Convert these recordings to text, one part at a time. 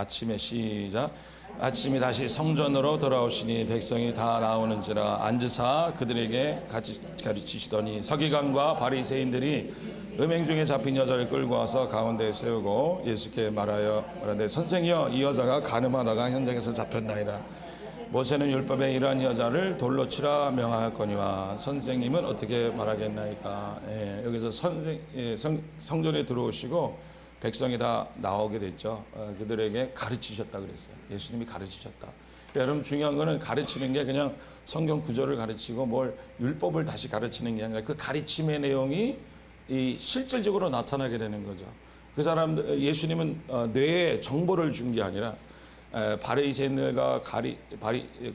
아침에 시작. 아침이 다시 성전으로 돌아오시니 백성이 다 나오는지라 앉으사 그들에게 같이 가르치시더니 서기관과 바리새인들이 음행 중에 잡힌 여자를 끌고 와서 가운데에 세우고 예수께 말하되 선생이여 이 여자가 간음하다가 현장에서 잡혔나이다. 모세는 율법에 이러한 여자를 돌로 치라 명하였거니와 선생님은 어떻게 말하겠나이까. 여기서 성전에 들어오시고 백성이 다 나오게 됐죠. 그들에게 가르치셨다 그랬어요. 예수님이 가르치셨다. 여러분 중요한 거는 가르치는 게 그냥 성경 구절을 가르치고 뭘 율법을 다시 가르치는 게 아니라 그 가르침의 내용이 이 실질적으로 나타나게 되는 거죠. 그 사람들 예수님은 뇌에 정보를 준 게 아니라 바리새인들과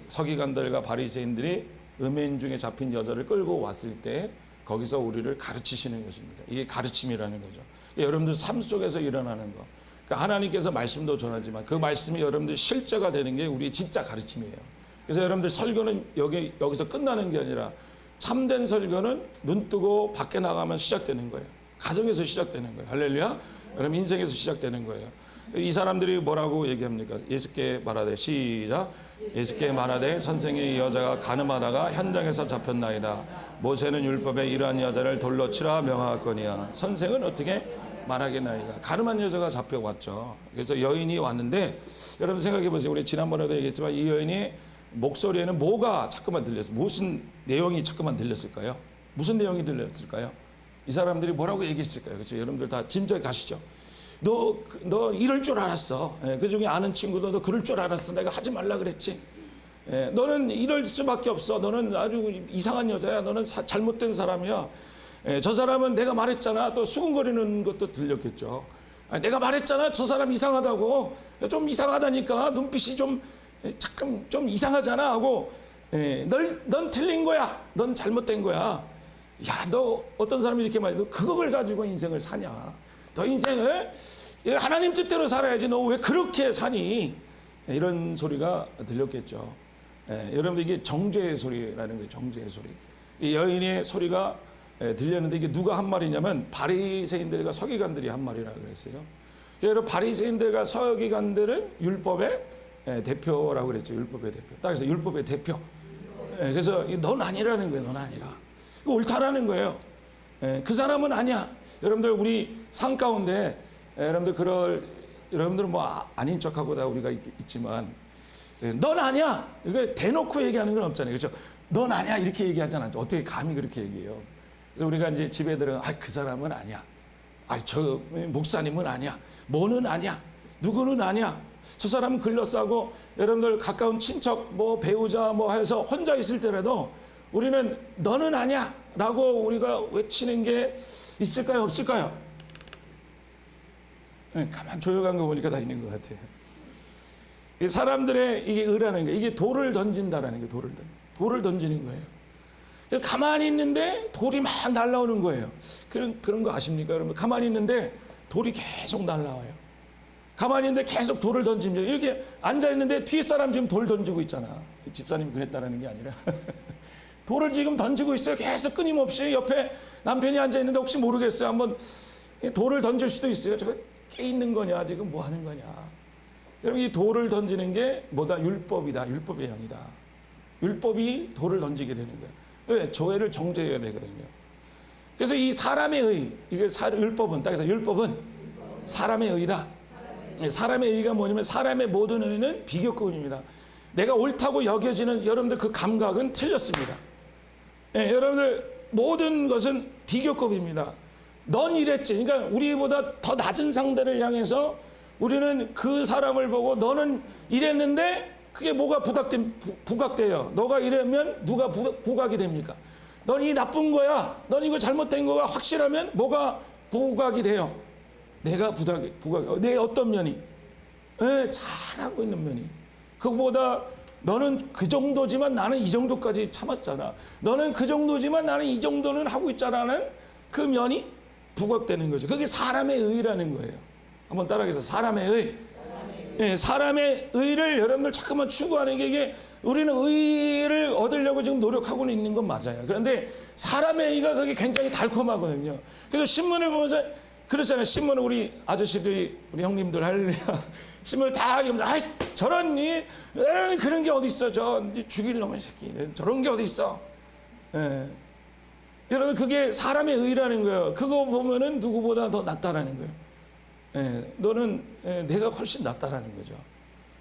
서기관들과 바리새인들이 음행 중에 잡힌 여자를 끌고 왔을 때 거기서 우리를 가르치시는 것입니다. 이게 가르침이라는 거죠. 여러분들 삶 속에서 일어나는 거. 그러니까 하나님께서 말씀도 전하지만 그 말씀이 여러분들 실제가 되는 게 우리 진짜 가르침이에요. 그래서 여러분들 설교는 여기서 끝나는 게 아니라 참된 설교는 눈 뜨고 밖에 나가면 시작되는 거예요. 가정에서 시작되는 거예요. 할렐루야. 여러분 인생에서 시작되는 거예요. 이 사람들이 뭐라고 얘기합니까? 예수께 말하되 시작. 예수께 말하되 선생의 이 여자가 간음하다가 현장에서 잡혔나이다. 모세는 율법에 이러한 여자를 돌로 치라 명하였거니와 선생은 어떻게 말하겠나이까. 간음한 여자가 잡혀왔죠. 그래서 여인이 왔는데 여러분 생각해 보세요. 우리 지난번에도 얘기했지만 이 여인이 목소리에는 뭐가 자꾸만 들렸어요. 무슨 내용이 자꾸만 들렸을까요? 무슨 내용이 들렸을까요? 이 사람들이 뭐라고 얘기했을까요? 그렇죠? 여러분들 다 짐작이 가시죠? 너 이럴 줄 알았어. 그 중에 아는 친구도 너 그럴 줄 알았어. 내가 하지 말라 그랬지. 너는 이럴 수밖에 없어. 너는 아주 이상한 여자야. 너는 잘못된 사람이야. 저 사람은 내가 말했잖아. 또 수근거리는 것도 들렸겠죠. 내가 말했잖아. 저 사람 이상하다고. 좀 이상하다니까. 눈빛이 좀 이상하잖아 하고 넌 틀린 거야. 넌 잘못된 거야. 야, 너 어떤 사람이 이렇게 말해. 너 그걸 가지고 인생을 사냐. 너 인생을 하나님 뜻대로 살아야지. 너 왜 그렇게 사니? 이런 소리가 들렸겠죠. 여러분들 이게 정죄의 소리라는 거예요. 정죄의 소리. 이 여인의 소리가 들렸는데 이게 누가 한 말이냐면 바리새인들과 서기관들이 한 말이라고 그랬어요. 여러분 바리새인들과 서기관들은 율법의 대표라고 그랬죠. 율법의 대표. 따라서 율법의 대표. 그래서 넌 아니라는 거예요. 넌 아니라. 옳다라는 거예요. 그 사람은 아니야. 여러분들 우리 삶 가운데 여러분들은 뭐 아닌 척하고 다 우리가 있지만 넌 아니야. 이거 대놓고 얘기하는 건 없잖아요. 그렇죠? 넌 아니야 이렇게 얘기하지 않죠. 어떻게 감히 그렇게 얘기해요? 그래서 우리가 이제 집에 들어가 그 사람은 아니야. 저 목사님은 아니야. 뭐는 아니야. 누구는 아니야. 저 사람은 글러싸고 여러분들 가까운 친척 뭐 배우자 뭐 해서 혼자 있을 때라도 우리는 너는 아니야 라고 우리가 외치는 게 있을까요? 없을까요? 가만 조용한 거 보니까 다 있는 것 같아요. 사람들의 이게 의라는 거, 이게 돌을 던진다라는 게 돌을 던지는 거예요. 가만히 있는데 돌이 막 날라오는 거예요. 그런 거 아십니까? 여러분 가만히 있는데 돌이 계속 날라와요. 가만히 있는데 계속 돌을 던집니다. 이렇게 앉아 있는데 뒤에 사람 지금 돌 던지고 있잖아. 집사님이 그랬다라는 게 아니라 돌을 지금 던지고 있어요. 계속 끊임없이 옆에 남편이 앉아 있는데 혹시 모르겠어요. 한번 돌을 던질 수도 있어요. 저거 깨 있는 거냐? 지금 뭐 하는 거냐? 여러분 이 돌을 던지는 게 뭐다? 율법이다. 율법의 영이다. 율법이 돌을 던지게 되는 거예요. 왜? 조회를 정죄해야 되거든요. 그래서 이 사람의 의, 이게 율법은 딱해서 율법은 사람의 의다. 사람의 의가 뭐냐면 사람의 모든 의는 비교급입니다. 내가 옳다고 여겨지는 여러분들 그 감각은 틀렸습니다. 여러분들 모든 것은 비교급입니다. 넌 이랬지. 그러니까 우리보다 더 낮은 상대를 향해서 우리는 그 사람을 보고 너는 이랬는데 그게 뭐가 부각돼요. 너가 이러면 누가 부각이 됩니까? 넌 이 나쁜 거야. 넌 이거 잘못된 거가 확실하면 뭐가 부각이 돼요. 내가 부각이 내 어떤 면이 잘하고 있는 면이 그거보다 너는 그 정도지만 나는 이 정도까지 참았잖아. 너는 그 정도지만 나는 이 정도는 하고 있잖아는 그 면이 부각되는 거죠. 그게 사람의 의라는 거예요. 한번 따라해서 사람의 의. 사람의 의를 여러분들 자꾸만 추구하는 게 이게 우리는 의를 얻으려고 지금 노력하고 있는 건 맞아요. 그런데 사람의 의가 그게 굉장히 달콤하거든요. 그래서 신문을 보면서 그렇잖아요. 신문을 우리 아저씨들이 우리 형님들 할렐루야 짐을 다 하면서 아 저런 그런 게 어디 있어 저 죽일 놈의 새끼 저런 게 어디 있어. 예. 여러분 그게 사람의 의라는 거예요. 그거 보면은 누구보다 더 낫다라는 거예요. 예. 너는 내가 훨씬 낫다라는 거죠.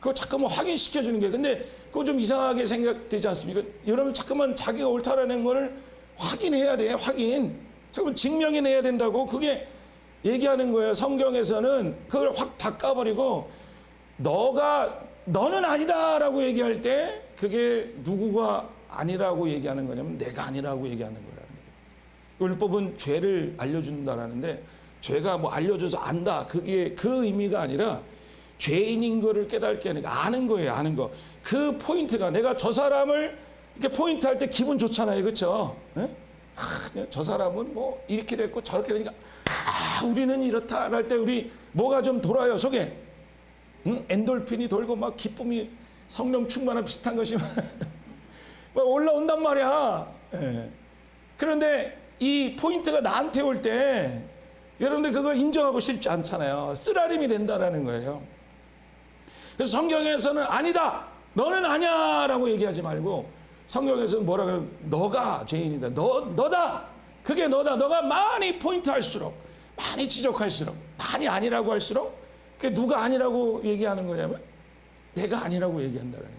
그거 잠깐만 확인시켜 주는 거예요. 근데 그거 좀 이상하게 생각되지 않습니까? 여러분 잠깐만 자기가 옳다라는 거를 확인해야 돼. 확인. 잠깐만 증명해내야 된다고 그게 얘기하는 거예요. 성경에서는 그걸 확 닦아버리고 너는 아니다라고 얘기할 때 그게 누구가 아니라고 얘기하는 거냐면 내가 아니라는 얘기하는 거라는 거예요. 율법은 죄를 알려준다라는데 죄가 뭐 알려줘서 안다. 그게 그 의미가 아니라 죄인인 거를 깨닫게 하는 거, 아는 거예요. 아는 거. 그 포인트가 내가 저 사람을 이렇게 포인트 할 때 기분 좋잖아요. 그렇죠? 저 사람은 뭐 이렇게 됐고 저렇게 되니까 우리는 이렇다 할 때 우리 뭐가 좀 돌아요 속에. 엔돌핀이 돌고 막 기쁨이 성령 충만한 비슷한 것이 막 올라온단 말이야. 예. 그런데 이 포인트가 나한테 올 때 여러분들 그걸 인정하고 싶지 않잖아요. 쓰라림이 된다라는 거예요. 그래서 성경에서는 아니다. 너는 아니야 라고 얘기하지 말고 성경에서는 뭐라 그래요? 너가 죄인이다. 너다. 그게 너다. 너가 많이 포인트 할수록 많이 지적할수록 많이 아니라고 할수록 그게 누가 아니라고 얘기하는 거냐면 내가 아니라고 얘기한다는 거예요.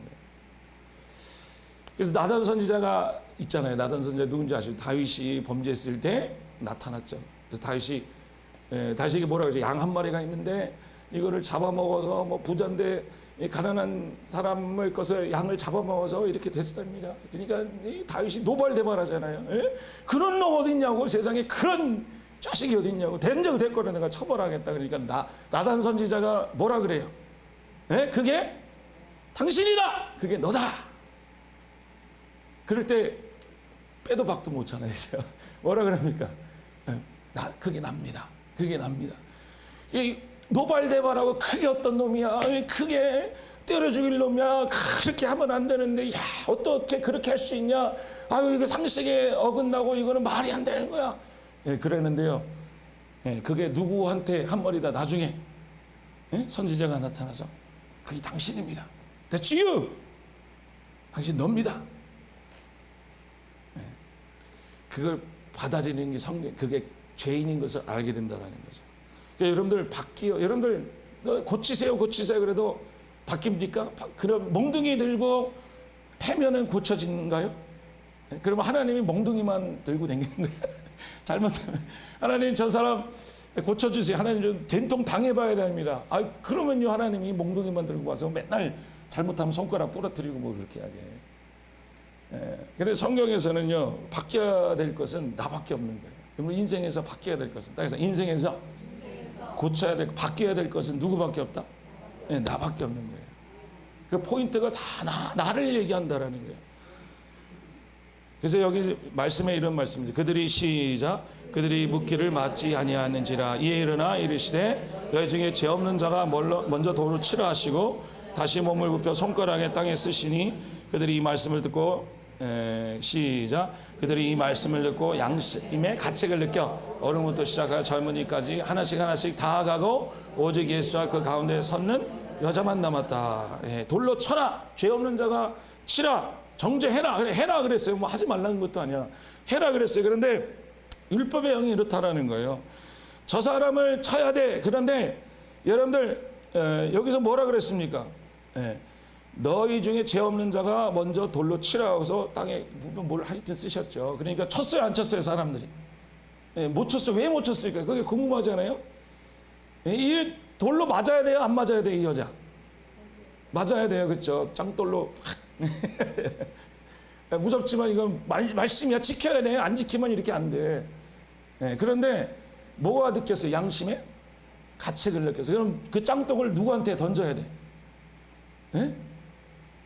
그래서 나단 선지자가 있잖아요. 나단 선지자 누군지 아시죠? 다윗이 범죄했을 때 나타났죠. 그래서 다윗에게 뭐라 그러죠? 양 한 마리가 있는데 이거를 잡아먹어서 뭐 부자인데 가난한 사람의 것을 양을 잡아먹어서 이렇게 됐답니다. 그러니까 다윗이 노발대발하잖아요. 예? 그런 놈 어딨냐고 세상에 그런 자식이 어딨냐고 된적 됐거든 내가 처벌하겠다. 그러니까 나단 선지자가 뭐라 그래요? 예? 그게 당신이다. 그게 너다. 그럴 때 빼도 박도 못 차나요. 뭐라 그럽니까? 그게 납니다. 그게 납니다. 이 노발대발하고 그게 어떤 놈이야. 크게 때려 죽일 놈이야. 그렇게 하면 안 되는데 야 어떻게 그렇게 할 수 있냐. 아유 이거 상식에 어긋나고 이거는 말이 안 되는 거야. 예, 그랬는데요. 예, 그게 누구한테 한 말이다. 나중에 예? 선지자가 나타나서 그게 당신입니다. That's you. 당신 너입니다. 예, 그걸 받아들이는 게 그게 죄인인 것을 알게 된다는 거죠. 그러니까 여러분들 여러분들 고치세요 그래도 바뀝니까? 그럼 몽둥이 들고 패면은 고쳐지는가요? 그러면 하나님이 몽둥이만 들고 다니는 거예요. 잘못하면 하나님 저 사람 고쳐주세요. 하나님 좀 된통 당해봐야 됩니다. 그러면요 하나님이 몽둥이만 들고 와서 맨날 잘못하면 손가락 부러뜨리고 뭐 그렇게 하게. 그런데 성경에서는요 바뀌어야 될 것은 나밖에 없는 거예요. 여러분 인생에서 바뀌어야 될 것은 땅에서 인생에서 고쳐야 될 바뀌어야 될 것은 누구밖에 없다? 네, 나밖에 없는 거예요. 그 포인트가 다 나를 얘기한다라는 거예요. 그래서 여기 말씀에 이런 말씀이죠. 그들이 시작 그들이 묻기를 맞지 아니하는지라 이에 일어나 이르시되 너희 중에 죄 없는 자가 먼저 돌을 치라 하시고 다시 몸을 굽혀 손가락에 땅에 쓰시니 그들이 이 말씀을 듣고 시작 그들이 이 말씀을 듣고 양심의 가책을 느껴 어른부터 시작하여 젊은이까지 하나씩 다 가고 오직 예수와 그 가운데 섰는 여자만 남았다. 돌로 쳐라. 죄 없는 자가 치라. 정죄해라. 그래 해라 그랬어요. 뭐 하지 말라는 것도 아니야. 해라 그랬어요. 그런데 율법의 영이 이렇다라는 거예요. 저 사람을 쳐야 돼. 그런데 여러분들 여기서 뭐라 그랬습니까? 너희 중에 죄 없는 자가 먼저 돌로 치라 해서 땅에 뭘 하여튼 쓰셨죠. 그러니까 쳤어요 안 쳤어요 사람들이? 못 쳤어요. 왜 못 쳤을까? 그게 궁금하잖아요. 이 돌로 맞아야 돼요? 안 맞아야 돼요? 이 여자? 맞아야 돼요. 그렇죠? 짱돌로 무섭지만 이건 말씀이야. 지켜야 돼. 안 지키면 이렇게 안 돼. 그런데 뭐가 느꼈어요? 양심에 가책을 느꼈어요. 그럼 그 짱똥을 누구한테 던져야 돼?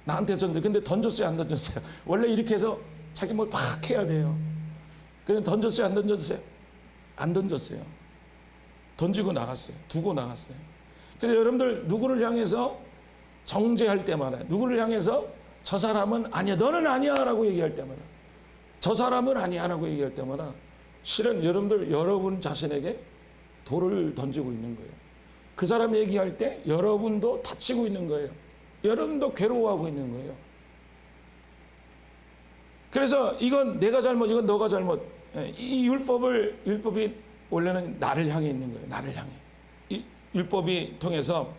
나한테 던져. 근데 던졌어요, 안 던졌어요? 원래 이렇게 해서 자기 뭘 팍 해야 돼요. 그래 던졌어요, 안 던졌어요? 안 던졌어요. 던지고 나갔어요. 두고 나갔어요. 그래서 여러분들 누구를 향해서 정죄할 때마다 누구를 향해서 저 사람은 아니야, 너는 아니야라고 얘기할 때마다 저 사람은 아니야라고 얘기할 때마다 실은 여러분들 여러분 자신에게 돌을 던지고 있는 거예요. 그 사람 얘기할 때 여러분도 다치고 있는 거예요. 여러분도 괴로워하고 있는 거예요. 그래서 이건 내가 잘못, 이건 너가 잘못. 이 율법이 원래는 나를 향해 있는 거예요. 나를 향해. 이 율법이 통해서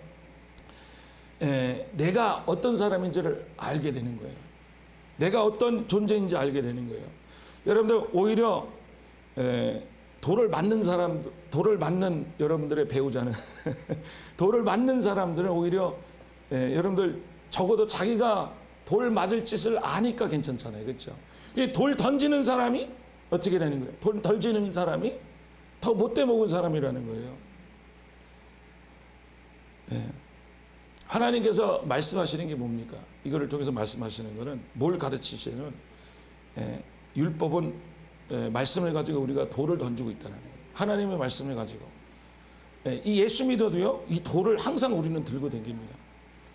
내가 어떤 사람인지를 알게 되는 거예요. 내가 어떤 존재인지 알게 되는 거예요. 여러분들 오히려 돌을 맞는 여러분들의 배우자는 돌을 맞는 사람들은 오히려 여러분들 적어도 자기가 돌 맞을 짓을 아니까 괜찮잖아요. 그렇죠? 돌 던지는 사람이 어떻게 되는 거예요? 돌 던지는 사람이 더 못돼 먹은 사람이라는 거예요. 하나님께서 말씀하시는 게 뭡니까? 이거를 통해서 말씀하시는 거는 뭘 가르치시냐면 율법은 말씀을 가지고 우리가 돌을 던지고 있다는 거예요. 하나님의 말씀을 가지고 이 예수 믿어도요, 이 돌을 항상 우리는 들고 다닙니다.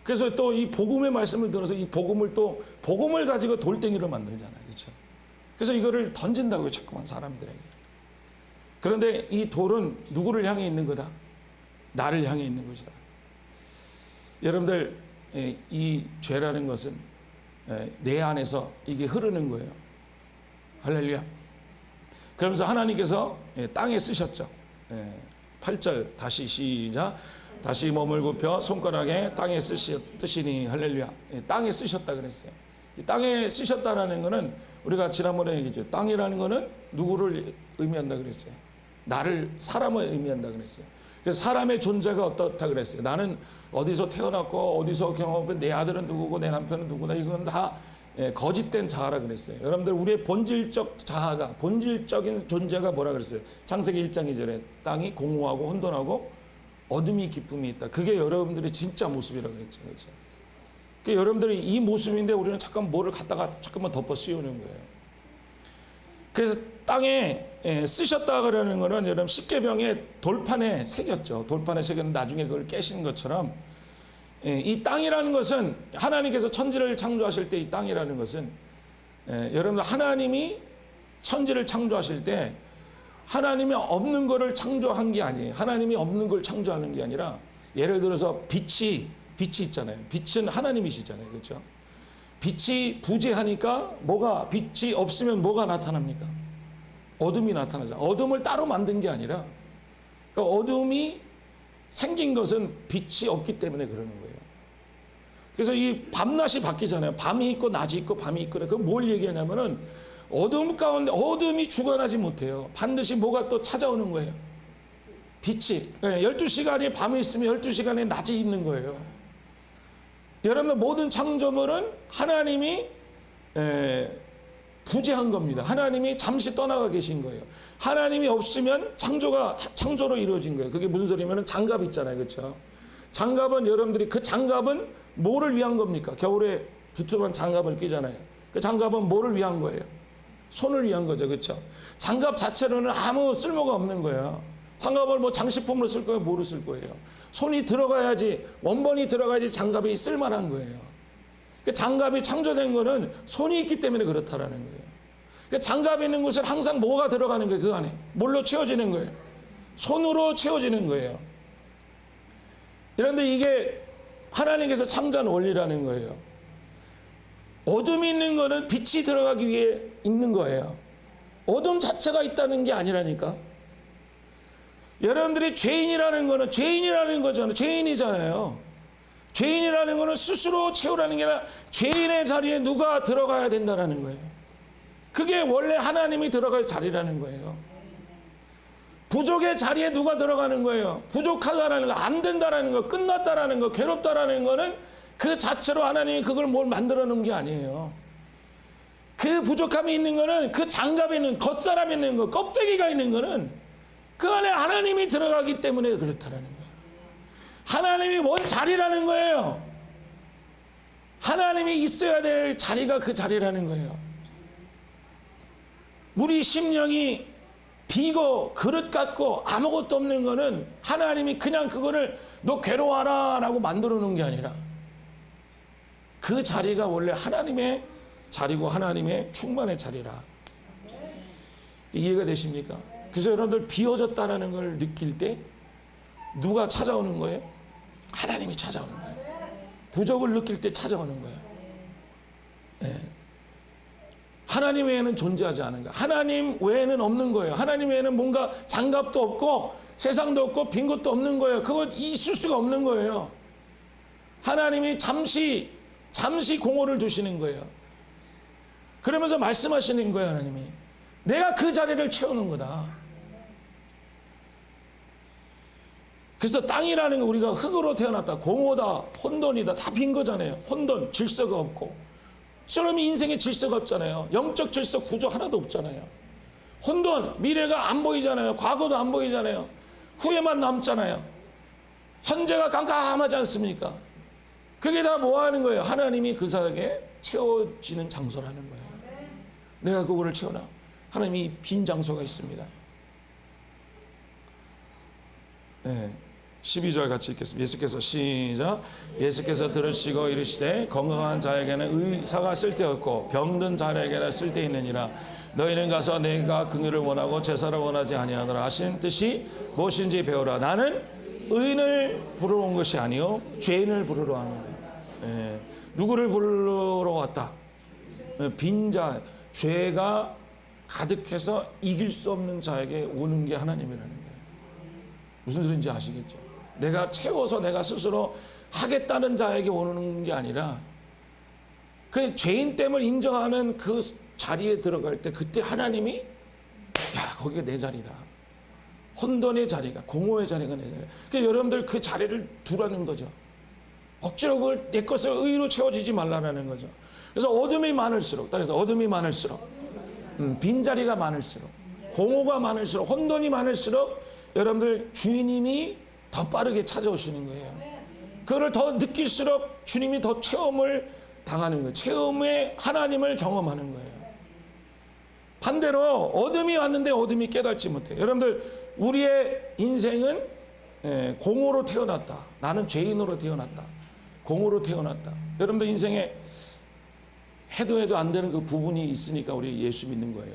그래서 또 이 복음의 말씀을 들어서 이 복음을 가지고 돌덩이를 만들잖아요. 그렇죠? 그래서 이거를 던진다고요, 자꾸만 사람들에게. 그런데 이 돌은 누구를 향해 있는 거다? 나를 향해 있는 것이다. 여러분들, 이 죄라는 것은 내 안에서 이게 흐르는 거예요. 할렐루야. 그러면서 하나님께서 땅에 쓰셨죠. 8절 다시 시작. 다시 몸을 굽혀 손가락에 땅에 쓰시니 할렐루야. 땅에 쓰셨다 그랬어요. 이 땅에 쓰셨다라는 것은 우리가 지난번에 얘기했죠. 땅이라는 것은 누구를 의미한다 그랬어요. 사람을 의미한다 그랬어요. 그래서 사람의 존재가 어떻다 그랬어요. 나는 어디서 태어났고 어디서 경험한 내 아들은 누구고 내 남편은 누구다. 이건 다 거짓된 자아라 그랬어요. 여러분들 우리의 본질적 자아가 본질적인 존재가 뭐라 그랬어요. 창세기 1장 2절에 땅이 공허하고 혼돈하고 어둠이 기쁨이 있다. 그게 여러분들의 진짜 모습이라고 그랬죠. 그렇죠? 그러니까 여러분들이 이 모습인데 우리는 잠깐 뭐를 갖다가 잠깐만 덮어 씌우는 거예요. 그래서 땅에 쓰셨다 그러는 거는 여러분 십계명의 돌판에 새겼죠. 돌판에 새겼는데 나중에 그걸 깨신 것처럼 이 땅이라는 것은 하나님께서 천지를 창조하실 때 이 땅이라는 것은 여러분들 하나님이 천지를 창조하실 때 하나님이 없는 거를 창조한 게 아니에요. 하나님이 없는 걸 창조하는 게 아니라 예를 들어서 빛이 있잖아요. 빛은 하나님이시잖아요. 그렇죠? 빛이 부재하니까 빛이 없으면 뭐가 나타납니까? 어둠이 나타나죠. 어둠을 따로 만든 게 아니라 그러니까 어둠이 생긴 것은 빛이 없기 때문에 그러는 거예요. 그래서 이 밤낮이 바뀌잖아요. 밤이 있고 낮이 있고 밤이 있고. 그럼 뭘 얘기하냐면은 어둠 가운데 어둠이 주관하지 못해요. 반드시 뭐가 또 찾아오는 거예요. 빛이. 12시간이 밤이 있으면 12시간에 낮이 있는 거예요. 여러분 모든 창조물은 하나님이 부재한 겁니다. 하나님이 잠시 떠나가 계신 거예요. 하나님이 없으면 창조로 이루어진 거예요. 그게 무슨 소리냐면 장갑 있잖아요. 그렇죠? 장갑은 여러분들이 그 장갑은 뭐를 위한 겁니까? 겨울에 두툼한 장갑을 끼잖아요. 그 장갑은 뭐를 위한 거예요? 손을 위한 거죠. 그렇죠? 장갑 자체로는 아무 쓸모가 없는 거예요. 장갑을 뭐 장식품으로 쓸 거예요? 뭐로 쓸 거예요? 손이 들어가야지, 원본이 들어가야지 장갑이 쓸만한 거예요. 그 장갑이 창조된 거는 손이 있기 때문에 그렇다라는 거예요. 그 장갑이 있는 곳은 항상 뭐가 들어가는 거예요? 그 안에. 뭘로 채워지는 거예요? 손으로 채워지는 거예요. 그런데 이게 하나님께서 창조한 원리라는 거예요. 어둠이 있는 거는 빛이 들어가기 위해 있는 거예요. 어둠 자체가 있다는 게 아니라니까. 여러분들이 죄인이라는 거잖아요. 죄인이잖아요. 죄인이라는 거는 스스로 채우라는 게 아니라 죄인의 자리에 누가 들어가야 된다는 거예요. 그게 원래 하나님이 들어갈 자리라는 거예요. 부족의 자리에 누가 들어가는 거예요. 부족하다라는 거, 안 된다라는 거, 끝났다라는 거, 괴롭다라는 거는 그 자체로 하나님이 그걸 뭘 만들어 놓은 게 아니에요. 그 부족함이 있는 거는 그 장갑에 있는 겉사람이 있는 거, 껍데기가 있는 거는 그 안에 하나님이 들어가기 때문에 그렇다라는 거예요. 하나님이 원 자리라는 거예요. 하나님이 있어야 될 자리가 그 자리라는 거예요. 우리 심령이 비고 그릇 같고 아무것도 없는 거는 하나님이 그냥 그거를 너 괴로워하라 라고 만들어 놓은 게 아니라 그 자리가 원래 하나님의 자리고 하나님의 충만의 자리라. 이해가 되십니까? 그래서 여러분들 비워졌다는 걸 느낄 때 누가 찾아오는 거예요? 하나님이 찾아오는 거예요. 부족을 느낄 때 찾아오는 거예요. 네. 하나님 외에는 존재하지 않은 거예요. 하나님 외에는 없는 거예요. 하나님 외에는 뭔가 장갑도 없고 세상도 없고 빈 것도 없는 거예요. 그거 있을 수가 없는 거예요. 하나님이 잠시 공허를 두시는 거예요. 그러면서 말씀하시는 거예요. 하나님이 내가 그 자리를 채우는 거다. 그래서 땅이라는 거 우리가 흙으로 태어났다, 공허다, 혼돈이다, 다 빈 거잖아요. 혼돈, 질서가 없고. 저놈 인생에 질서가 없잖아요. 영적 질서 구조 하나도 없잖아요. 혼돈, 미래가 안 보이잖아요. 과거도 안 보이잖아요. 후회만 남잖아요. 현재가 깜깜하지 않습니까? 그게 다 뭐 하는 거예요? 하나님이 그 사람에게 채워지는 장소라는 거예요. 내가 그거를 채워놔. 하나님이 빈 장소가 있습니다. 네. 12절 같이 읽겠습니다. 예수께서 시작. 예수께서 들으시고 이르시되 건강한 자에게는 의사가 쓸데없고 병든 자에게는 쓸데있느니라. 너희는 가서 내가 긍휼을 원하고 제사를 원하지 아니하노라 하신 뜻이 무엇인지 배우라. 나는 의인을 부르러 온 것이 아니요 죄인을 부르러 하는 거예요. 네. 누구를 부르러 왔다? 빈자, 죄가 가득해서 이길 수 없는 자에게 오는 게 하나님이라는 거예요. 무슨 소리인지 아시겠죠? 내가 채워서 내가 스스로 하겠다는 자에게 오는 게 아니라 그 죄인됨을 인정하는 그 자리에 들어갈 때 그때 하나님이 야 거기가 내 자리다. 혼돈의 자리가, 공허의 자리가 내 자리다. 그러니까 여러분들 그 자리를 두라는 거죠. 억지로 그걸 내 것을 의로 채워지지 말라는 거죠. 그래서 어둠이 많을수록, 따라서 어둠이 많을수록, 빈자리가 많을수록, 공허가 많을수록, 혼돈이 많을수록 여러분들 주님이 더 빠르게 찾아오시는 거예요. 그거를 더 느낄수록 주님이 더 체험을 당하는 거예요. 체험의 하나님을 경험하는 거예요. 반대로 어둠이 왔는데 어둠이 깨닫지 못해요. 여러분들 우리의 인생은 공허로 태어났다. 나는 죄인으로 태어났다. 공허로 태어났다. 여러분들 인생에 해도 안 되는 그 부분이 있으니까 우리 예수 믿는 거예요.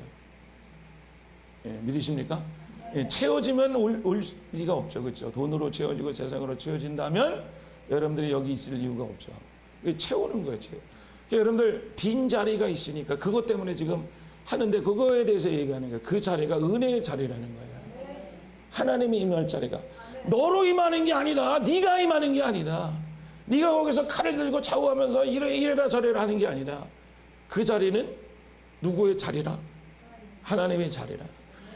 믿으십니까? 채워지면 올 리가 없죠. 그렇죠? 돈으로 채워지고 세상으로 채워진다면 여러분들이 여기 있을 이유가 없죠. 채우는 거예요. 그러니까 여러분들 빈 자리가 있으니까 그것 때문에 지금 하는데 그거에 대해서 얘기하는 거예요. 그 자리가 은혜의 자리라는 거예요. 하나님이 임할 자리가 너로 임하는 게 아니라 네가 임하는 게 아니라 네가 거기서 칼을 들고 좌우하면서 이래라 저래라 하는 게 아니라 그 자리는 누구의 자리라? 하나님의 자리라.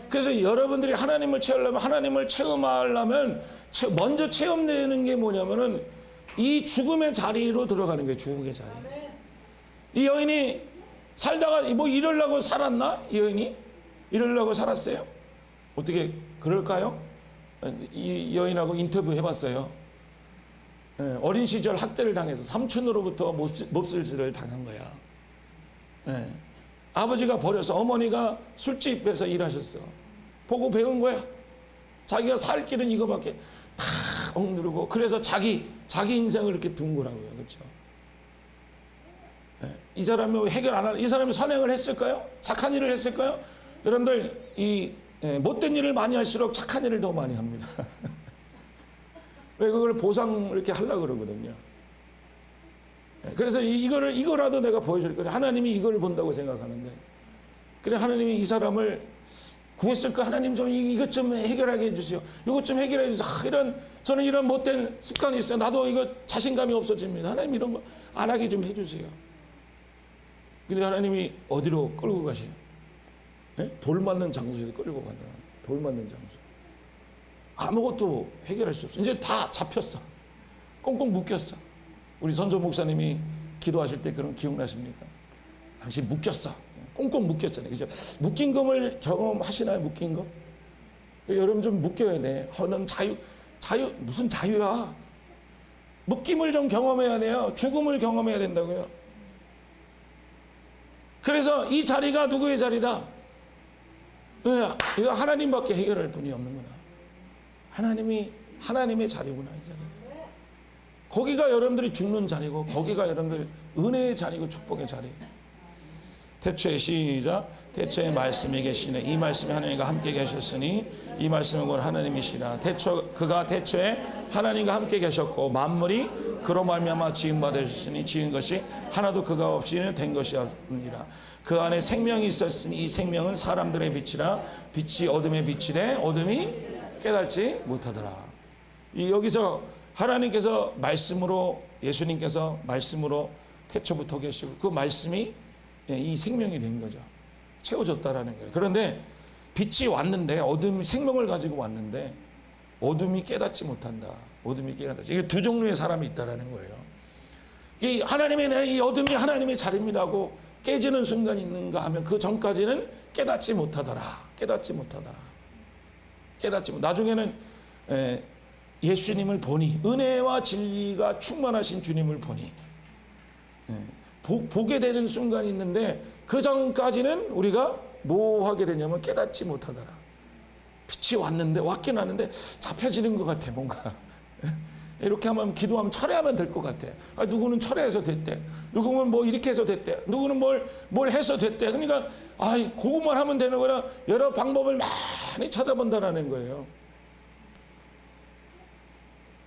그래서 여러분들이 하나님을 채우려면 하나님을 체험하려면 먼저 체험되는 게 뭐냐면은 이 죽음의 자리로 들어가는 거예요. 죽음의 자리. 이 여인이 살다가 뭐 이러려고 살았나? 이 여인이 이러려고 살았어요? 어떻게 그럴까요? 이 여인하고 인터뷰 해봤어요. 어린 시절 학대를 당해서 삼촌으로부터 몹쓸지를 당한 거야. 아버지가 버려서 어머니가 술집에서 일하셨어. 보고 배운 거야. 자기가 살 길은 이거밖에 다 억누르고 그래서 자기 인생을 이렇게 둔 거라고요. 그렇죠? 이 사람이 해결 안 하는 이 사람이 선행을 했을까요? 착한 일을 했을까요? 여러분들 이 못된 일을 많이 할수록 착한 일을 더 많이 합니다. 왜 그걸 보상 이렇게 하려고 그러거든요. 그래서 이거라도 내가 보여줄 거예요. 하나님이 이걸 본다고 생각하는데 그래 하나님이 이 사람을 구했을까? 하나님 좀 이것 좀 해결하게 해주세요. 이것 좀 해결해 주세요. 저는 이런 못된 습관이 있어요. 나도 이거 자신감이 없어집니다. 하나님 이런 거 안 하게 좀 해주세요. 근데 하나님이 어디로 끌고 가세요? 돌 맞는 장소에서 끌고 간다. 돌 맞는 장소. 아무것도 해결할 수 없어. 이제 다 잡혔어. 꽁꽁 묶였어. 우리 선조 목사님이 기도하실 때 그런 기억나십니까? 당신 묶였어. 꽁꽁 묶였잖아요. 그죠? 묶인 것을 경험하시나요? 묶인 거? 여러분 좀 묶여야 돼. 넌 자유, 무슨 자유야? 묶임을 좀 경험해야 돼요. 죽음을 경험해야 된다고요. 그래서 이 자리가 누구의 자리다? 이거 하나님밖에 해결할 분이 없는구나. 하나님의 자리구나, 이 자리가. 거기가 여러분들이 죽는 자리고, 거기가 여러분들 은혜의 자리고, 축복의 자리. 태초에 시작. 태초에 말씀이 계시네. 이 말씀이 하나님과 함께 계셨으니 이 말씀은 곧 하나님이시라. 그가 태초에 하나님과 함께 계셨고 만물이 그로 말미암아 지은 바 되셨으니 지은 것이 하나도 그가 없이는 된 것이 없느니라. 그 안에 생명이 있었으니 이 생명은 사람들의 빛이라. 빛이 어둠에 비치되 어둠이 깨달지 못하더라. 여기서 하나님께서 말씀으로, 예수님께서 말씀으로 태초부터 계시고 그 말씀이 이 생명이 된 거죠. 채워졌다라는 거예요. 그런데 빛이 왔는데, 어둠이 생명을 가지고 왔는데 어둠이 깨닫지 못한다. 어둠이 깨닫지. 이게 두 종류의 사람이 있다라는 거예요. 이 하나님의 이 어둠이 하나님의 자리입니다고 깨지는 순간이 있는가 하면 그 전까지는 깨닫지 못하더라. 깨닫지 못하더라. 깨닫지 못. 나중에는 예수님을 보니, 은혜와 진리가 충만하신 주님을 보니 보게 되는 순간이 있는데 그 전까지는 우리가 뭐 하게 되냐면 깨닫지 못하더라. 빛이 왔긴 왔는데 잡혀지는 것 같아. 뭔가 이렇게 하면, 기도하면 철회하면 될 것 같아. 누구는 철회해서 됐대, 누구는 뭐 이렇게 해서 됐대, 누구는 뭘 해서 됐대. 그러니까 그것만 하면 되는 거라 여러 방법을 많이 찾아본다라는 거예요.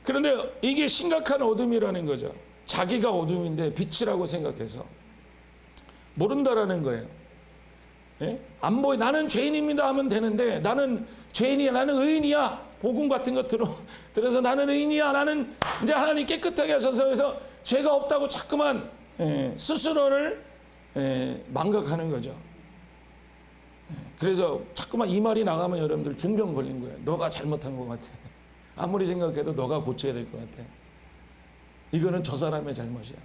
그런데 이게 심각한 어둠이라는 거죠. 자기가 어둠인데 빛이라고 생각해서 모른다라는 거예요. 예? 안 보여. 나는 죄인입니다 하면 되는데, 나는 죄인이야, 나는 의인이야, 복음 같은 거 들어서 나는 의인이야, 나는 이제 하나님 깨끗하게 하셔서 그래서 죄가 없다고 자꾸만 스스로를 망각하는 거죠. 그래서 자꾸만 이 말이 나가면 여러분들 중병 걸린 거예요. 너가 잘못한 것 같아. 아무리 생각해도 너가 고쳐야 될 것 같아. 이거는 저 사람의 잘못이야.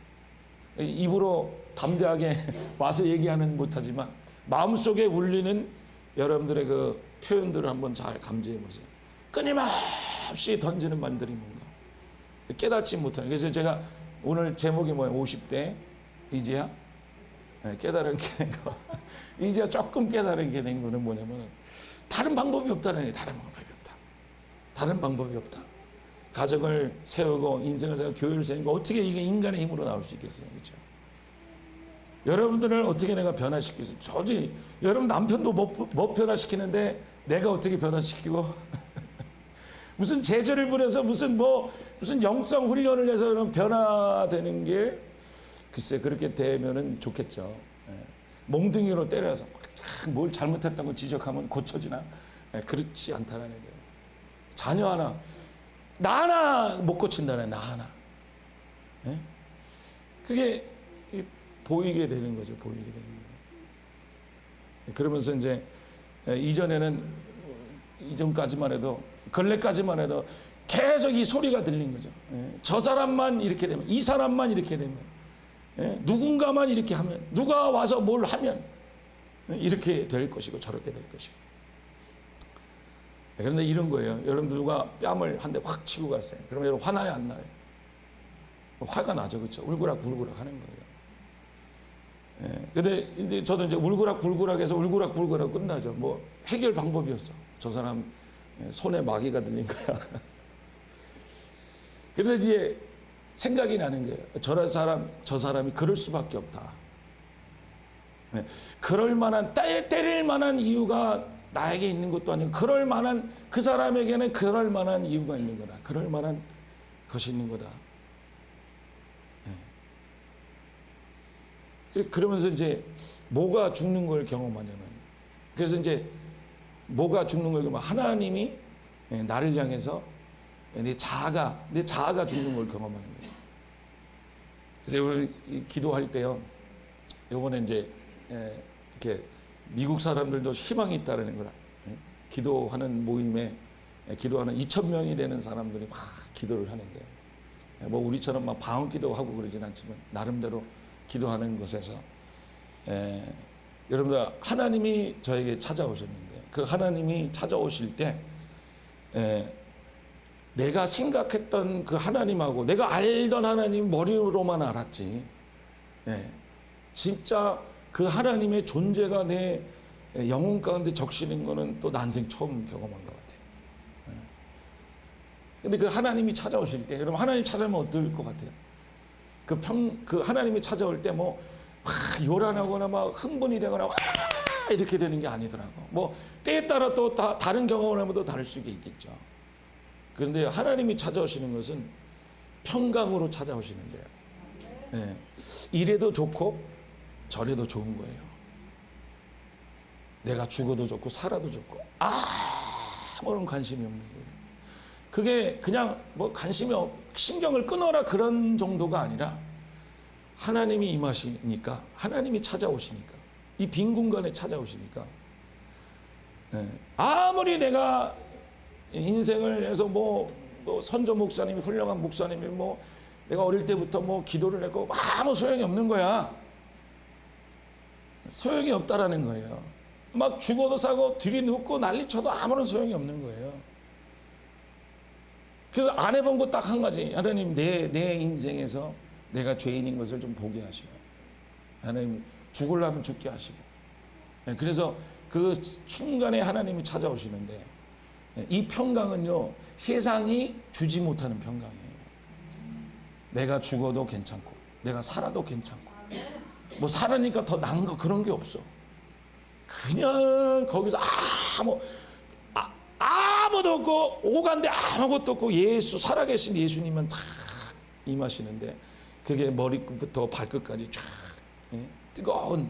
입으로 담대하게 와서 얘기하는 못하지만 마음속에 울리는 여러분들의 그 표현들을 한번 잘 감지해 보세요. 끊임없이 던지는 말들이 뭔가 깨닫지 못하는. 그래서 제가 오늘 제목이 뭐예요? 50대 이제야 깨달은 게 된 거. 이제야 조금 깨달은 게 된 거는 뭐냐면 다른 방법이 없다는 거예요. 다른 방법이 없다. 다른 방법이 없다. 가정을 세우고 인생을 세우고 교회를 세우고 어떻게 이게 인간의 힘으로 나올 수 있겠어요? 그렇죠? 여러분들을 어떻게 내가 변화시킬 수 있어요? 저지 여러분 남편도 못 변화시키는데 내가 어떻게 변화시키고 무슨 제재를 부려서 무슨 영성 훈련을 해서 그런 변화되는 게 글쎄 그렇게 되면은 좋겠죠. 몽둥이로 때려서 뭘 잘못했다고 지적하면 고쳐지나? 그렇지 않다라는 거예요. 자녀 하나, 나 하나 못 고친다네. 나 하나. 그게 보이게 되는 거죠. 보이게 되는 거예요. 그러면서 이제 이전까지만 해도, 근래까지만 해도 계속 이 소리가 들린 거죠. 저 사람만 이렇게 되면, 이 사람만 이렇게 되면, 누군가만 이렇게 하면, 누가 와서 뭘 하면 이렇게 될 것이고 저렇게 될 것이고. 그런데 이런 거예요. 여러분들 누가 뺨을 한 대 확 치고 갔어요. 그러면 여러분 화나요, 안 나요? 화가 나죠, 그렇죠? 울그락불그락 하는 거예요. 근데 이제 저도 이제 울그락불그락해서 울그락불그락 끝나죠. 뭐 해결 방법이 없어. 저 사람 손에 마귀가 들린 거야. 그런데 이제 생각이 나는 거예요. 저 사람이 그럴 수밖에 없다. 그럴 만한, 때릴 만한 이유가 나에게 있는 것도 아니고, 그럴 만한, 그 사람에게는 그럴 만한 이유가 있는 거다. 그럴 만한 것이 있는 거다. 그러면서 이제 뭐가 죽는 걸 경험하냐면, 그래서 이제 뭐가 죽는 걸 경험하면 하나님이 나를 향해서 내 자아가 죽는 걸 경험하는 거예요. 그래서 우리 기도할 때요, 요번에 이제 이렇게 미국 사람들도 희망이 있다는 걸, 기도하는 모임에 기도하는 2,000명이 되는 사람들이 막 기도를 하는데, 뭐 우리처럼 막 방언 기도하고 그러진 않지만 나름대로 기도하는 곳에서 여러분들 하나님이 저에게 찾아오셨는데, 그 하나님이 찾아오실 때 내가 생각했던 그 하나님하고 내가 알던 하나님 머리로만 알았지, 진짜 그 하나님의 존재가 내 영혼 가운데 적시는 거는 또 난생 처음 경험한 것 같아요. 근데 그 하나님이 찾아오실 때, 여러분 하나님 찾아오면 어떨 것 같아요? 그 하나님이 찾아올 때 뭐 막 요란하거나 막 흥분이 되거나 와 이렇게 되는 게 아니더라고. 뭐 때에 따라 또 다른 경험을 하면 또 다를 수 있겠죠. 그런데 하나님이 찾아오시는 것은 평강으로 찾아오시는데요. 네. 이래도 좋고 저래도 좋은 거예요. 내가 죽어도 좋고 살아도 좋고 아무런 관심이 없는 거예요. 그게 그냥 뭐 신경을 끊어라 그런 정도가 아니라 하나님이 임하시니까, 하나님이 찾아오시니까, 이 빈 공간에 찾아오시니까, 아무리 내가 인생을 해서 뭐 선조 목사님이 훌륭한 목사님이 뭐 내가 어릴 때부터 뭐 기도를 했고 아무 소용이 없는 거야. 소용이 없다라는 거예요. 막 죽어도 사고 들이눕고 난리쳐도 아무런 소용이 없는 거예요. 그래서 안 해본 거 딱 한 가지. 하나님 내 인생에서 내가 죄인인 것을 좀 보게 하시고, 하나님 죽으려면 죽게 하시고. 그래서 그 순간에 하나님이 찾아오시는데, 이 평강은요 세상이 주지 못하는 평강이에요. 내가 죽어도 괜찮고 내가 살아도 괜찮고 뭐 살으니까 더 나은 거 그런 게 없어. 그냥 거기서 아무도 없고 오간데 아무것도 없고 예수 살아계신 예수님만 다 임하시는데, 그게 머리끝부터 발끝까지 쫙 뜨거운,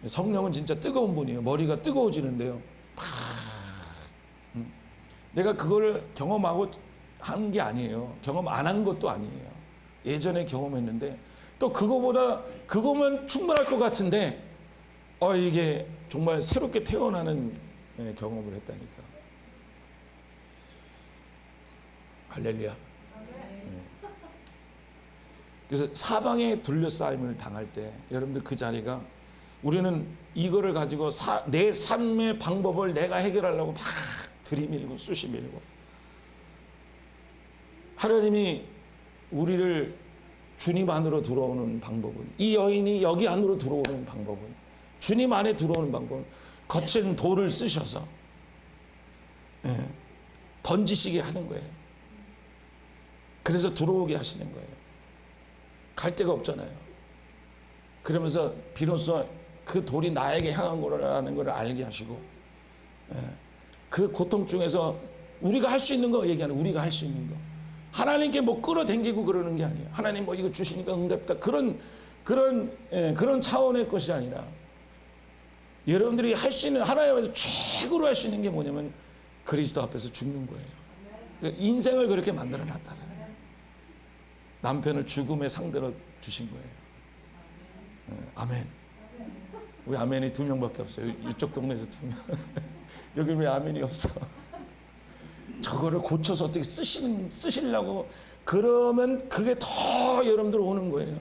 성령은 진짜 뜨거운 분이에요. 머리가 뜨거워지는데요. 내가 그걸 경험하고 한 게 아니에요. 경험 안 한 것도 아니에요. 예전에 경험했는데 또 그거면 충분할 것 같은데 이게 정말 새롭게 태어나는 경험을 했다니까. 할렐루야. 그래서 사방에 둘러싸임을 당할 때 여러분들 그 자리가, 우리는 이거를 가지고 내 삶의 방법을 내가 해결하려고 막 들이밀고 쑤시밀고, 하나님이 우리를 주님 안으로 들어오는 방법은, 이 여인이 여기 안으로 들어오는 방법은, 주님 안에 들어오는 방법은 거친 돌을 쓰셔서 던지시게 하는 거예요. 그래서 들어오게 하시는 거예요. 갈 데가 없잖아요. 그러면서 비로소 그 돌이 나에게 향한 거라는 걸 알게 하시고, 그 고통 중에서 우리가 할 수 있는 거 얘기하는, 우리가 할 수 있는 거, 하나님께 뭐 끌어당기고 그러는 게 아니에요. 하나님 뭐 이거 주시니까 응답다 그런 차원의 것이 아니라, 여러분들이 할 수 있는, 하나님 앞에서 최고로 할 수 있는 게 뭐냐면 그리스도 앞에서 죽는 거예요. 인생을 그렇게 만들어 놨다는 거예요. 남편을 죽음의 상대로 주신 거예요. 아멘. 우리 아멘이 2명밖에 없어요. 이쪽 동네에서 2명. 여기 왜 아멘이 없어? 저거를 고쳐서 어떻게 쓰시려고 그러면 그게 더 여러분들 오는 거예요.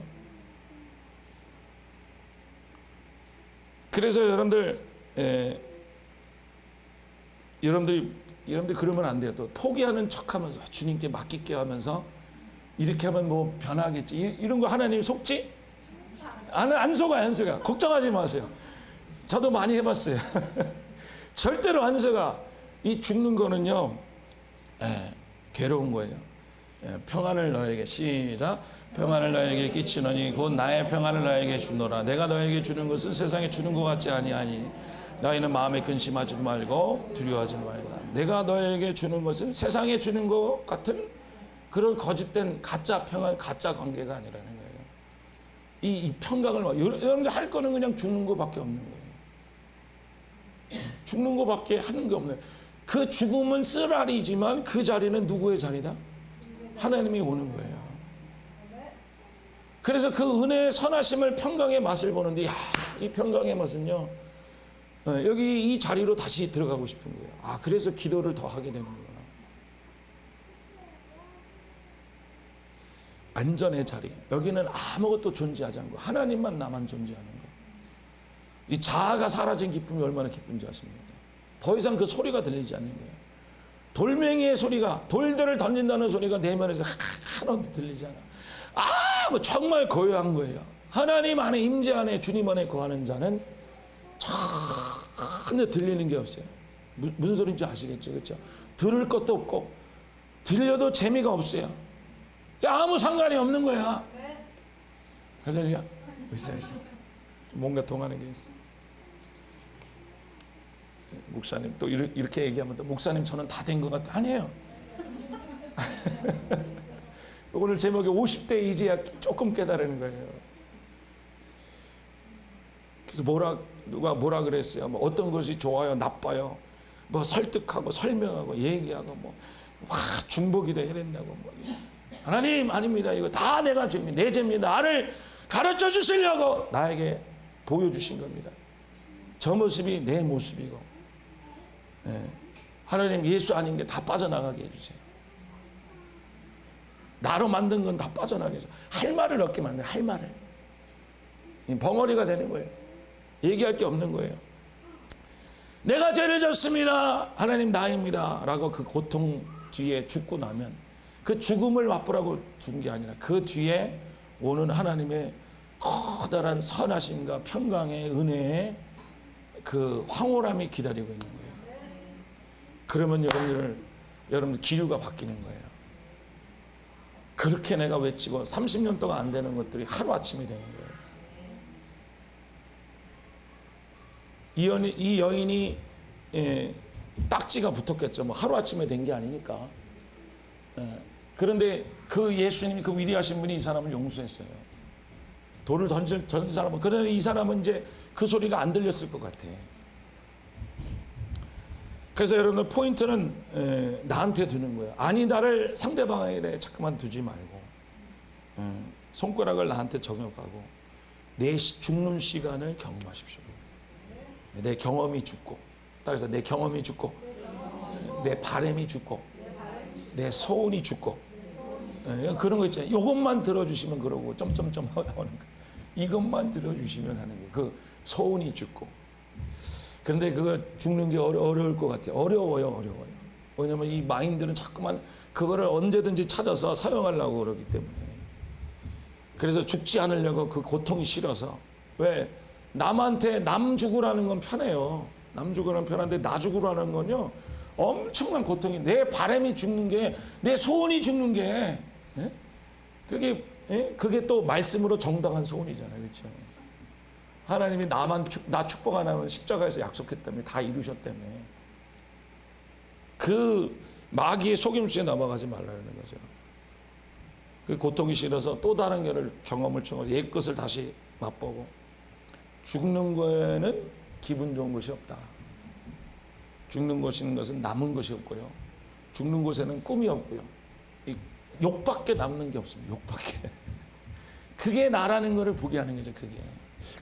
그래서 여러분들이 그러면 안 돼요. 또 포기하는 척하면서 주님께 맡길게 하면서 이렇게 하면 뭐 변하겠지, 이런 거 하나님 속지? 안 속아요. 안 속아. 걱정하지 마세요. 저도 많이 해봤어요. 절대로 안 속아. 이 죽는 거는요 괴로운 거예요. 평안을 너에게, 시작, 평안을 너에게 끼치노니 곧 나의 평안을 너에게 주노라. 내가 너에게 주는 것은 세상에 주는 것 같지 아니하니 너희는 마음에 근심하지도 말고 두려워하지 말라. 내가 너에게 주는 것은 세상에 주는 것 같은 그런 거짓된 가짜 평안, 가짜 관계가 아니라는 거예요. 이 평강을, 여러분들 할 거는 그냥 죽는 것밖에 없는 거예요. 죽는 것밖에 하는 게 없는. 그 죽음은 쓰라리지만 그 자리는 누구의 자리다? 하나님이 오는 거예요. 그래서 그 은혜의 선하심을, 평강의 맛을 보는데, 이 평강의 맛은요, 여기 이 자리로 다시 들어가고 싶은 거예요. 그래서 기도를 더 하게 되는 거예요. 안전의 자리, 여기는 아무것도 존재하지 않고 하나님만, 나만 존재하는 거. 이 자아가 사라진 기쁨이 얼마나 기쁜지 아십니까? 더 이상 그 소리가 들리지 않는 거예요. 돌멩이의 소리가, 돌들을 던진다는 소리가 내면에서 하나도 들리지 않아. 뭐 정말 고요한 거예요. 하나님 안에, 임재 안에, 주님 안에 거하는 자는 전혀 들리는 게 없어요. 무슨 소리인지 아시겠죠? 그렇죠? 들을 것도 없고 들려도 재미가 없어요. 아무 상관이 없는 거야. 할렐루야. 뭔가 통하는 게 있어. 목사님 또 이렇게 얘기하면 또 목사님 저는 다 된 것 같아. 아니에요. 오늘 제목이 50대 이제야 조금 깨달은 거예요. 그래서 누가 뭐라 그랬어요? 뭐 어떤 것이 좋아요, 나빠요? 뭐 설득하고 설명하고 얘기하고 뭐 중보기도 해야 된다고 뭐. 하나님 아닙니다. 이거 다 내가 죄입니다. 내 죄입니다. 나를 가르쳐 주시려고 나에게 보여주신 겁니다. 저 모습이 내 모습이고, 하나님 예수 아닌 게 다 빠져나가게 해주세요. 나로 만든 건 다 빠져나가게 해주세요. 할 말을 얻게 만들어요. 할 말을. 벙어리가 되는 거예요. 얘기할 게 없는 거예요. 내가 죄를 졌습니다. 하나님 나입니다. 라고 그 고통 뒤에 죽고 나면 그 죽음을 맛보라고 둔 게 아니라 그 뒤에 오는 하나님의 커다란 선하심과 평강의 은혜의 그 황홀함이 기다리고 있는 거예요. 그러면 여러분들 기류가 바뀌는 거예요. 그렇게 내가 외치고 30년 동안 안 되는 것들이 하루아침이 되는 거예요. 이 여인이 딱지가 붙었겠죠. 뭐 하루아침에 된 게 아니니까. 그런데 그 예수님이 그 위대하신 분이 이 사람을 용서했어요. 돌을 던진 사람은. 그런데 이 사람은 이제 그 소리가 안 들렸을 것 같아. 그래서 여러분들 포인트는 나한테 두는 거예요. 아니 나를 상대방에게 자꾸만 두지 말고 손가락을 나한테 적용하고 내 죽는 시간을 경험하십시오. 내 경험이 죽고, 따라서 내 경험이 죽고, 내 바람이 죽고, 내 소원이 죽고, 그런 거 있잖아요. 이것만 들어주시면 그러고 점점점 나오는 거. 이것만 들어주시면 하는 거. 그 소원이 죽고. 그런데 그거 죽는 게 어려울 것 같아요. 어려워요. 왜냐면 이 마인드는 자꾸만 그거를 언제든지 찾아서 사용하려고 그러기 때문에. 그래서 죽지 않으려고 그 고통이 싫어서. 왜? 남한테 남 죽으라는 건 편해요. 남 죽으라는 편한데 나 죽으라는 건요 엄청난 고통이. 내 바람이 죽는 게, 내 소원이 죽는 게, 그게 또 말씀으로 정당한 소원이잖아요. 그렇죠? 하나님이 나 축복 안 하면 십자가에서 약속했다며 다 이루셨다며. 그 마귀의 속임수에 넘어가지 말라는 거죠. 그 고통이 싫어서 또 다른 경험을 통해서 옛 것을 다시 맛보고. 죽는 거에는 기분 좋은 것이 없다. 죽는 것은 남은 것이 없고요. 죽는 곳에는 꿈이 없고요. 욕밖에 남는 게 없습니다. 욕밖에. 그게 나라는 것을 보게 하는 거죠. 그게.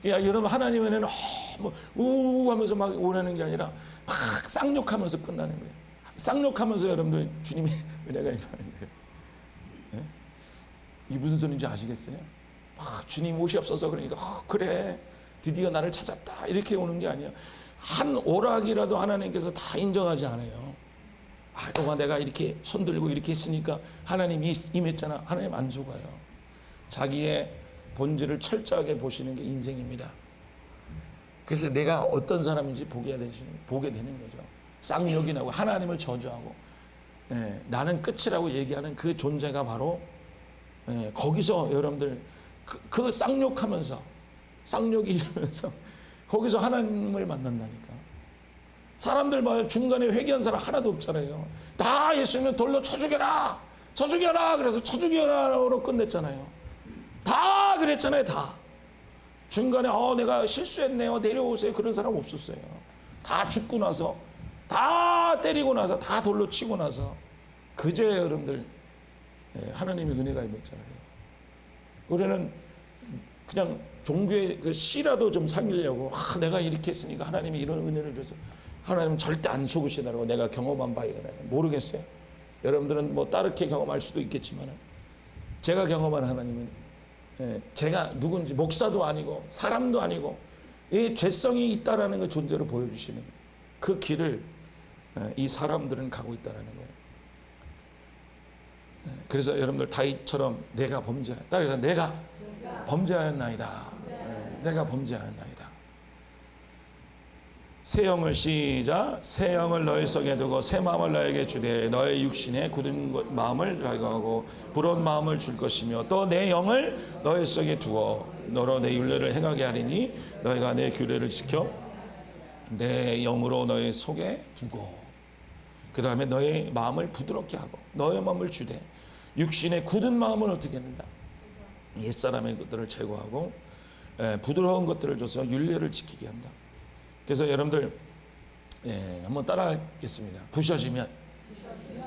그러니까 여러분 하나님에는 우 하면서 막 오라는 게 아니라 막 쌍욕하면서 끝나는 거예요. 쌍욕하면서 여러분들 주님의 은혜가 임하는 거예요. 네? 이게 무슨 소리인지 아시겠어요? 주님 오시옵소서 그러니까 그래 드디어 나를 찾았다 이렇게 오는 게 아니에요. 한 오락이라도 하나님께서 다 인정하지 않아요. 너가 내가 이렇게 손들고 이렇게 했으니까 하나님이 임했잖아. 하나님 안 속아요. 자기의 본질을 철저하게 보시는 게 인생입니다. 그래서 내가 어떤 사람인지 보게 되는 거죠. 쌍욕이 나고 하나님을 저주하고 나는 끝이라고 얘기하는 그 존재가 바로 거기서 여러분들 그 쌍욕이 이러면서 거기서 하나님을 만난다니까. 사람들 봐요. 중간에 회개한 사람 하나도 없잖아요. 다 예수님은 돌로 쳐 죽여라. 그래서 쳐 죽여라로 끝냈잖아요. 다 그랬잖아요. 다. 중간에 내가 실수했네요. 내려오세요. 그런 사람 없었어요. 다 죽고 나서, 다 때리고 나서, 다 돌로 치고 나서 그제 여러분들 하나님의 은혜가 임했잖아요. 우리는 그냥 종교의 그 씨라도 좀 상기려고 내가 이렇게 했으니까 하나님이 이런 은혜를 줘서 하나님은 절대 안 속으시다라고 내가 경험한 바가 모르겠어요. 여러분들은 뭐 다르게 경험할 수도 있겠지만 제가 경험한 하나님은 제가 누군지 목사도 아니고 사람도 아니고 이 죄성이 있다라는 그 존재로 보여주시는 그 길을 이 사람들은 가고 있다라는 거예요. 그래서 여러분들 다윗처럼 내가 범죄하였다. 그래서 내가 범죄하였나이다. 내가 범죄하였나이다. 새 영을 시작. 새 영을 너희 속에 두고 새 마음을 너에게 주되 너의 육신에 굳은 마음을 제거하고 부러운 마음을 줄 것이며 또 내 영을 너희 속에 두어 너로 내 율례를 행하게 하리니 너희가 내 규례를 지켜 내 영으로 너희 속에 두고 그 다음에 너의 마음을 부드럽게 하고 너의 마음을 주되 육신의 굳은 마음을 어떻게 한다? 옛사람의 것들을 제거하고 부드러운 것들을 줘서 율례를 지키게 한다. 그래서 여러분들 한번 따라하겠습니다. 부셔지면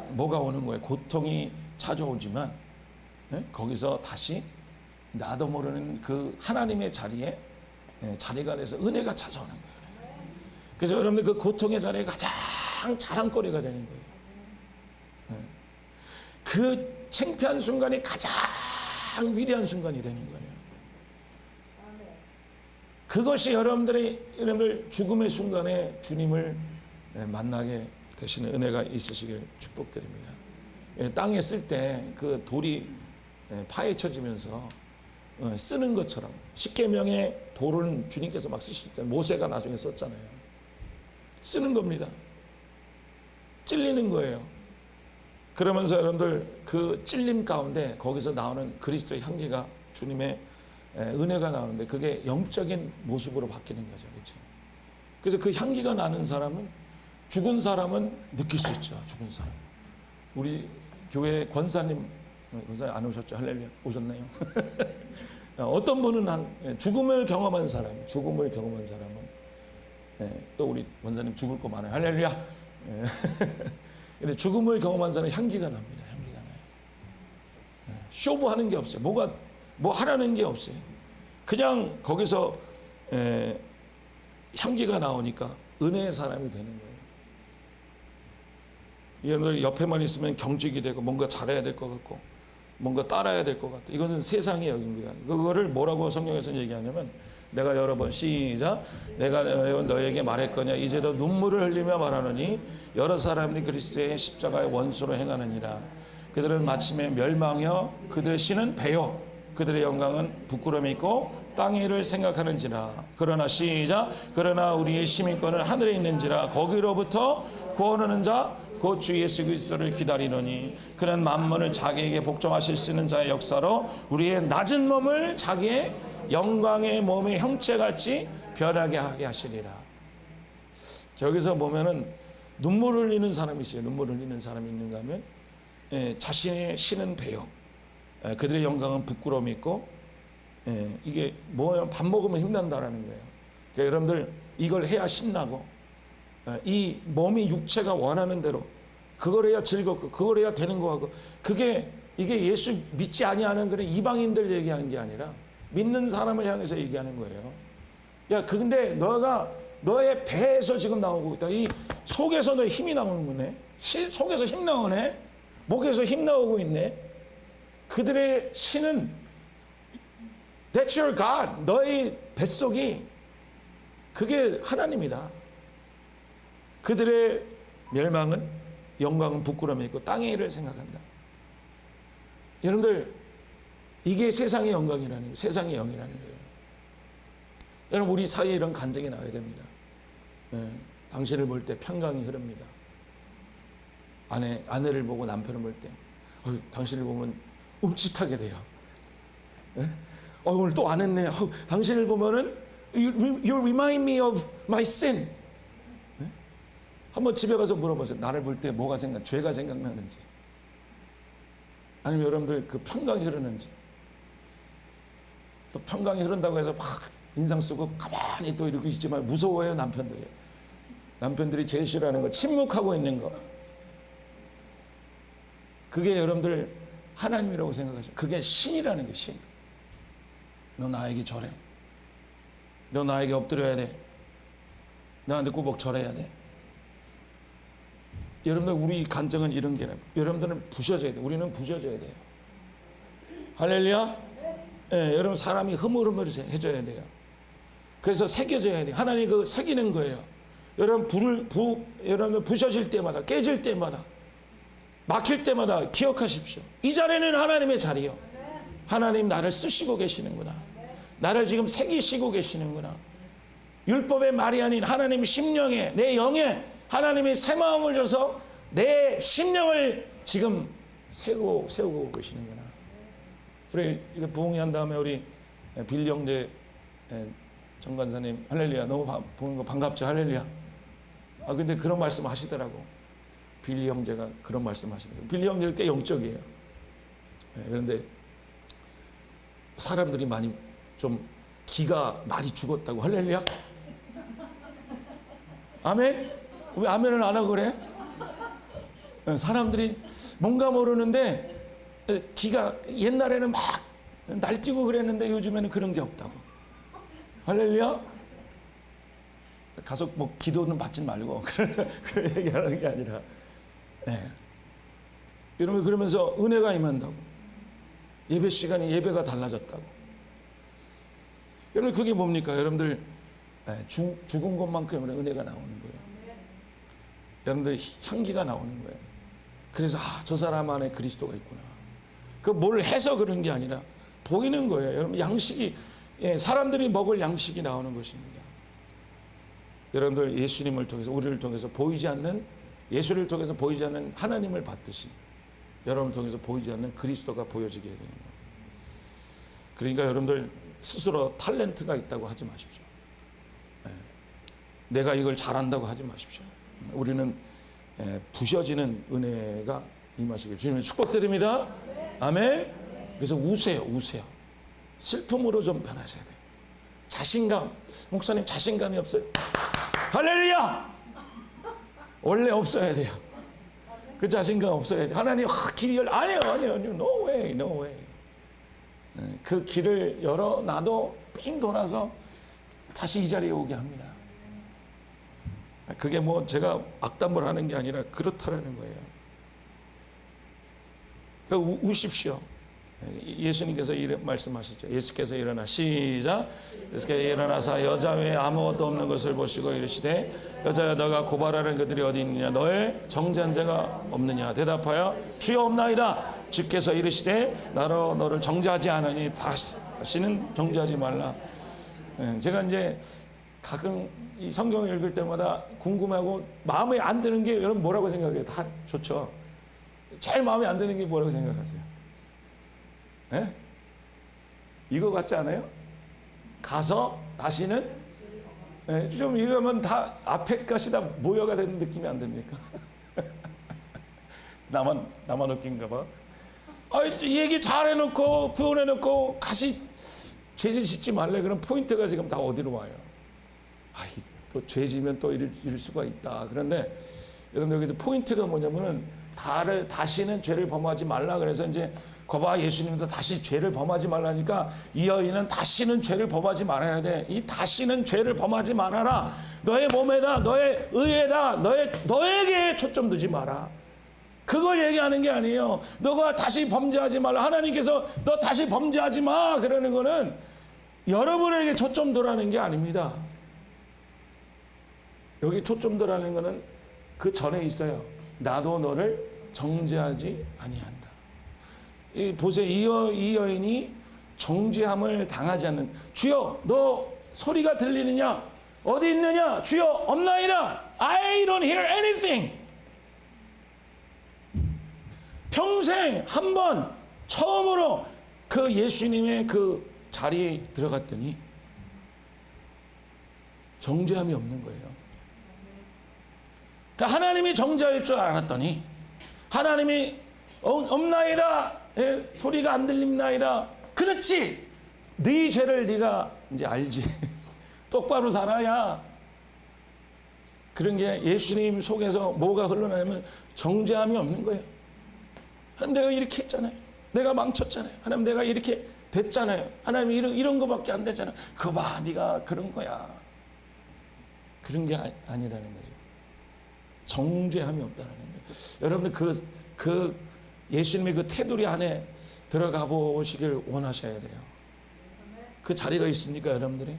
뭐가 오는 거예요? 고통이 찾아오지만 거기서 다시 나도 모르는 그 하나님의 자리에 자리가 돼서 은혜가 찾아오는 거예요. 그래서 여러분들 그 고통의 자리에 가장 자랑거리가 되는 거예요. 그 창피한 순간이 가장 위대한 순간이 되는 거예요. 그것이 여러분들 죽음의 순간에 주님을 만나게 되시는 은혜가 있으시길 축복드립니다. 땅에 쓸 때 그 돌이 파헤쳐지면서 쓰는 것처럼 십계명의 돌은 주님께서 막 쓰실 때 모세가 나중에 썼잖아요. 쓰는 겁니다. 찔리는 거예요. 그러면서 여러분들 그 찔림 가운데 거기서 나오는 그리스도의 향기가 주님의 은혜가 나오는데 그게 영적인 모습으로 바뀌는 거죠. 그렇죠? 그래서 그 향기가 나는 사람은 죽은 사람은 느낄 수 있죠. 죽은 사람. 우리 교회 권사님 안 오셨죠? 할렐루야. 오셨나요? 어떤 분은 죽음을 경험한 사람은 또 우리 권사님 죽을 거 많아요. 할렐루야. 근데 죽음을 경험한 사람은 향기가 납니다. 향기가 나요. 쇼부하는 게 없어요. 뭐 하라는 게 없어요. 그냥 거기서 향기가 나오니까 은혜의 사람이 되는 거예요. 여러분들 옆에만 있으면 경직이 되고 뭔가 잘해야 될 것 같고 뭔가 따라야 될 것 같다. 이것은 세상의 영입니다. 그거를 뭐라고 성경에서 얘기하냐면 내가 여러 번 시작 내가 너에게 말했거냐 이제도 눈물을 흘리며 말하노니 여러 사람이 그리스도의 십자가의 원수로 행하느니라. 그들은 마침에 멸망하여 그들의 신은 배요 그들의 영광은 부끄러움이 있고 땅의 일을 생각하는지라. 그러나 시작 그러나 우리의 시민권은 하늘에 있는지라. 거기로부터 구원하는 자 곧 주 예수 그리스도를 기다리노니 그는 만물을 자기에게 복종하실 수 있는 자의 역사로 우리의 낮은 몸을 자기의 영광의 몸의 형체같이 변하게 하게 하시리라. 저기서 보면은 눈물 흘리는 사람이 있어요. 눈물 흘리는 사람이 있는가 하면 자신의 신은 배요 그들의 영광은 부끄러움이 있고 이게 뭐예요? 밥 먹으면 힘난다라는 거예요. 그러니까 여러분들 이걸 해야 신나고 이 몸이 육체가 원하는 대로 그걸 해야 즐겁고 그걸 해야 되는 거하고 이게 예수 믿지 아니하는 그런 이방인들 얘기하는 게 아니라 믿는 사람을 향해서 얘기하는 거예요. 야, 근데 너가 너의 배에서 지금 나오고 있다. 이 속에서 너의 힘이 나오는 거네. 속에서 힘 나오네. 목에서 힘 나오고 있네. 그들의 신은 That's your God. 너의 뱃속이 그게 하나님이다. 그들의 멸망은 영광은 부끄러움이 있고 땅의 일을 생각한다. 여러분들 이게 세상의 영광이라는 거예요. 세상의 영이라는 거예요. 여러분 우리 사이에 이런 간증이 나와야 됩니다. 당신을 볼 때 평강이 흐릅니다. 아내를 보고 남편을 볼 때 당신을 보면 움찔하게 돼요. 오늘 또 안 했네. 당신을 보면은 You remind me of my sin. 한번 집에 가서 물어보세요. 나를 볼 때 뭐가 죄가 생각나는지. 아니면 여러분들 그 평강이 흐르는지. 또 평강이 흐른다고 해서 막 인상 쓰고 가만히 또 이러고 있지만 무서워해요, 남편들이. 남편들이 제일 싫어하는 거 침묵하고 있는 거. 그게 여러분들 하나님이라고 생각하시죠. 그게 신이라는 거예요. 신. 너 나에게 절해. 너 나에게 엎드려야 돼. 나한테 꾸벅 절해야 돼. 여러분들 우리 간증은 이런 게 여러분들은 부셔져야 돼. 우리는 부셔져야 돼요. 할렐루야. 여러분 사람이 흐물흐물 해줘야 돼요. 그래서 새겨져야 돼요. 하나님 그 새기는 거예요. 여러분 여러분 부셔질 때마다 깨질 때마다 막힐 때마다 기억하십시오. 이 자리는 하나님의 자리요. 하나님 나를 쓰시고 계시는구나. 나를 지금 새기시고 계시는구나. 율법의 말이 아닌 하나님 심령에, 내 영에 하나님이 새 마음을 줘서 내 심령을 지금 세우고 계시는구나. 우리 이거 부흥회 한 다음에 우리 빌 형제 정관사님 할렐루야, 너무 보는 거 반갑죠? 할렐루야. 근데 그런 말씀 하시더라고. 빌 형제가 그런 말씀 하시더라고. 빌 형제가 꽤 영적이에요. 그런데 사람들이 많이 좀 기가 많이 죽었다고. 할렐루야. 아멘? 왜 아멘을 안 하고 그래? 사람들이 뭔가 모르는데 기가 옛날에는 막 날뛰고 그랬는데 요즘에는 그런 게 없다고. 할렐루야. 가서 뭐 기도는 받지 말고 그런 얘기하는 게 아니라, 여러분 그러면서 은혜가 임한다고. 예배 시간이 예배가 달라졌다고. 여러분 그게 뭡니까? 여러분들 죽은 것만큼 은혜가 나오는 거예요. 여러분들 향기가 나오는 거예요. 그래서 저 사람 안에 그리스도가 있구나. 그 뭘 해서 그런 게 아니라 보이는 거예요. 여러분 양식이, 사람들이 먹을 양식이 나오는 것입니다. 여러분들 예수님을 통해서, 우리를 통해서 보이지 않는, 예수를 통해서 보이지 않는 하나님을 받듯이 여러분을 통해서 보이지 않는 그리스도가 보여지게 되는 거예요. 그러니까 여러분들 스스로 탤런트가 있다고 하지 마십시오. 내가 이걸 잘한다고 하지 마십시오. 우리는 부셔지는 은혜가 임하시길 주님의 축복드립니다. 아멘. 그래서 우세요. 슬픔으로 좀 변하셔야 돼요. 자신감. 목사님 자신감이 없어요. 할렐루야. 원래 없어야 돼요. 그 자신감 없어야 돼요. 하나님 길이 아니요. No way. 그 길을 열어놔도 삥 돌아서 다시 이 자리에 오게 합니다. 그게 뭐 제가 악담을 하는 게 아니라 그렇다라는 거예요. 그러니까 우십시오. 예수님께서 이런 말씀하시죠. 예수께서 일어나 시작. 예수께서 일어나사 여자 외에 아무것도 없는 것을 보시고 이르시되 여자야 너가 고발하는 그들이 어디 있느냐 너의 정죄한 자가 없느냐 대답하여 주여 없나이다. 주께서 이르시되 나로 너를 정죄하지 않으니 다시는 정죄하지 말라. 제가 이제 가끔 이 성경을 읽을 때마다 궁금하고 마음에 안 드는 게 여러분 뭐라고 생각해요? 다 좋죠. 제일 마음에 안 드는 게 뭐라고 생각하세요? 이거 같지 않아요? 가서 다시는 좀 이러면 다 앞에 것이 다 모여가 되는 느낌이 안 듭니까? 나만 웃긴가 봐. 얘기 잘 해놓고 구원해놓고 다시 죄 짓지 말래. 그럼 포인트가 지금 다 어디로 와요? 또 죄 지면 또 이럴 수가 있다. 그런데 여러분 여기서 포인트가 뭐냐면은 다시는 죄를 범하지 말라. 그래서 이제 거봐 예수님도 다시 죄를 범하지 말라니까 이 여인은 다시는 죄를 범하지 말아야 돼. 이 다시는 죄를 범하지 말아라. 너의 몸에다, 너의 의에다, 너에게 초점 두지 마라. 그걸 얘기하는 게 아니에요. 너가 다시 범죄하지 말라. 하나님께서 너 다시 범죄하지 마. 그러는 거는 여러분에게 초점 두라는 게 아닙니다. 여기 초점 두라는 거는 그 전에 있어요. 나도 너를 정죄하지 아니한다. 보세요. 이 여인이 정죄함을 당하지 않는. 주여 너 소리가 들리느냐? 어디 있느냐? 주여 없나이다. I don't hear anything. 평생 한 번 처음으로 그 예수님의 그 자리에 들어갔더니 정죄함이 없는 거예요. 그러니까 하나님이 정죄할 줄 알았더니 하나님이 없나이다. 소리가 안 들립나이다. 그렇지. 네 죄를 네가 이제 알지. 똑바로 살아야. 그런 게 예수님 속에서 뭐가 흘러나오면 정죄함이 없는 거예요. 하나님 내가 이렇게 했잖아요. 내가 망쳤잖아요. 하나님 내가 이렇게 됐잖아요. 하나님 이런 거밖에 안 되잖아. 그거 봐 네가 그런 거야. 그런 게 아니라는 거죠. 정죄함이 없다는 거예요. 여러분들 그 예수님의 그 테두리 안에 들어가 보시길 원하셔야 돼요. 그 자리가 있습니까 여러분들이?